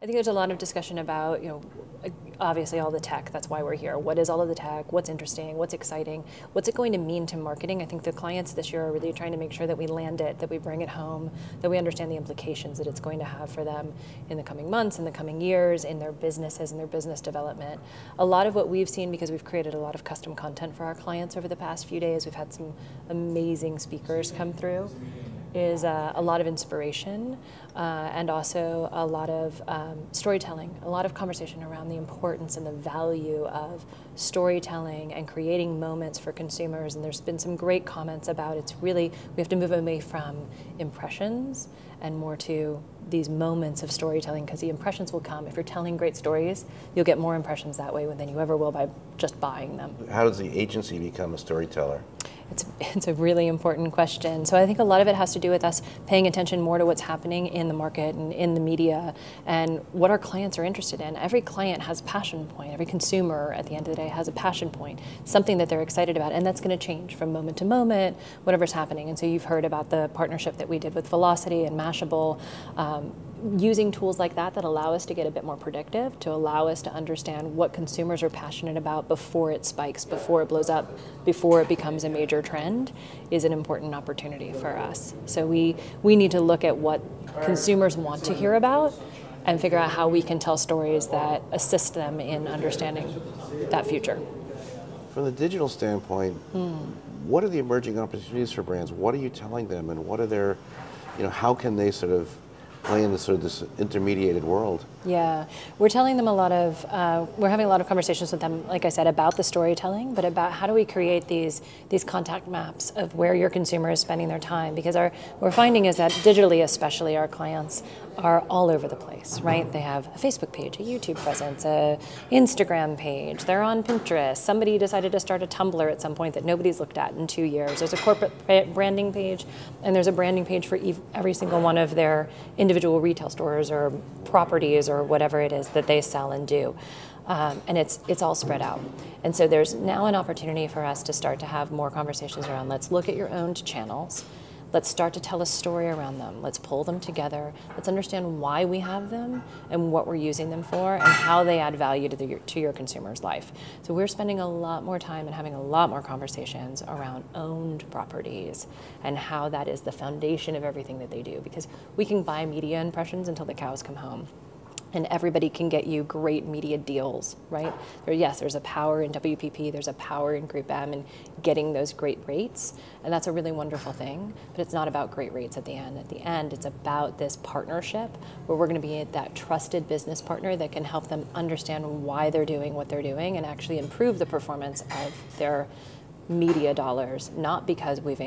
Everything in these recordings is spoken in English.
I think there's a lot of discussion about, obviously all the tech. That's why we're here. What is all of the tech? What's interesting? What's exciting? What's it going to mean to marketing? I think the clients this year are really trying to make sure that we land it, that we bring it home, that we understand the implications that it's going to have for them in the coming months, in the coming years, in their businesses, in their business development. A lot of what we've seen, because we've created a lot of custom content for our clients over the past few days, we've had some amazing speakers come through, is a lot of inspiration and also a lot of storytelling, a lot of conversation around the importance and the value of storytelling and creating moments for consumers. And there's been some great comments about we have to move away from impressions and more to these moments of storytelling, because the impressions will come. If you're telling great stories, you'll get more impressions that way than you ever will by just buying them. How does the agency become a storyteller? It's a really important question. So I think a lot of it has to do with us paying attention more to what's happening in the market and in the media and what our clients are interested in. Every client has a passion point. Every consumer at the end of the day has a passion point, something that they're excited about, and that's going to change from moment to moment, whatever's happening. And so you've heard about the partnership that we did with Velocity and Mashable, using tools like that allow us to get a bit more predictive, to allow us to understand what consumers are passionate about before it spikes, before it blows up, before it becomes a major trend, is an important opportunity for us. So we need to look at what consumers want to hear about and figure out how we can tell stories that assist them in understanding that future. From the digital standpoint, what are the emerging opportunities for brands? What are you telling them, and what are their, how can they sort of play in this intermediated world? Yeah, we're telling them we're having a lot of conversations with them, like I said, about the storytelling, but about how do we create these contact maps of where your consumer is spending their time, because what we're finding is that digitally especially our clients are all over the place, right? They have a Facebook page, a YouTube presence, a Instagram page, they're on Pinterest, somebody decided to start a Tumblr at some point that nobody's looked at in 2 years. There's a corporate branding page, and there's a branding page for every single one of their individual retail stores or properties or whatever it is that they sell and do. And it's all spread out. And so there's now an opportunity for us to start to have more conversations around, let's look at your owned channels. Let's start to tell a story around them. Let's pull them together. Let's understand why we have them and what we're using them for and how they add value to your consumer's life. So we're spending a lot more time and having a lot more conversations around owned properties and how that is the foundation of everything that they do, because we can buy media impressions until the cows come home. And everybody can get you great media deals, right? Yes, there's a power in WPP, there's a power in Group M and getting those great rates, and that's a really wonderful thing, but it's not about great rates at the end. At the end, it's about this partnership where we're gonna be that trusted business partner that can help them understand why they're doing what they're doing and actually improve the performance of their media dollars, not because we've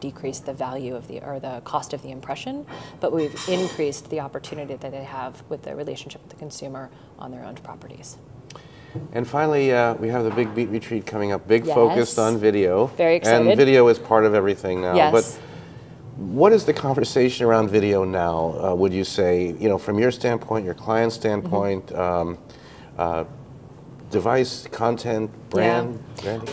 decreased the value of or the cost of the impression, but we've increased the opportunity that they have with the relationship with the consumer on their owned properties. And finally, we have the big Beat Retreat coming up, focused on video. Very excited. And video is part of everything now. Yes. But what is the conversation around video now, would you say, from your standpoint, your client's standpoint, device, content, branding?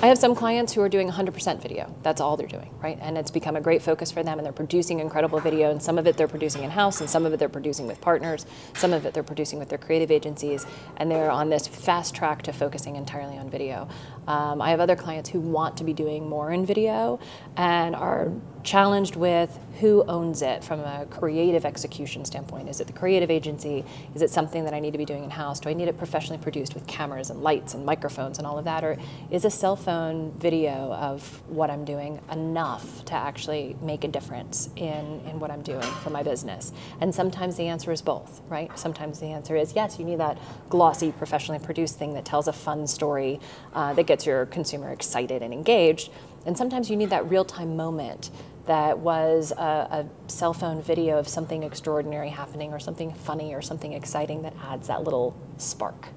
I have some clients who are doing 100% video. That's all they're doing, right? And it's become a great focus for them, and they're producing incredible video, and some of it they're producing in-house, and some of it they're producing with partners, some of it they're producing with their creative agencies, and they're on this fast track to focusing entirely on video. I have other clients who want to be doing more in video and are challenged with who owns it from a creative execution standpoint. Is it the creative agency? Is it something that I need to be doing in-house? Do I need it professionally produced with cameras and lights and microphones and all of that? Or is a cell phone video of what I'm doing enough to actually make a difference in what I'm doing for my business? And sometimes the answer is both, right? Sometimes the answer is yes, you need that glossy, professionally produced thing that tells a fun story that gets your consumer excited and engaged. And sometimes you need that real-time moment that was a cell phone video of something extraordinary happening or something funny or something exciting that adds that little spark.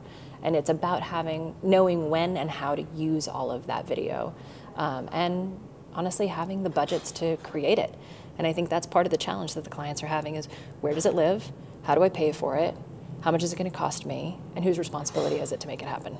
And it's about knowing when and how to use all of that video, and honestly having the budgets to create it. And I think that's part of the challenge that the clients are having is, where does it live? How do I pay for it? How much is it going to cost me? And whose responsibility is it to make it happen?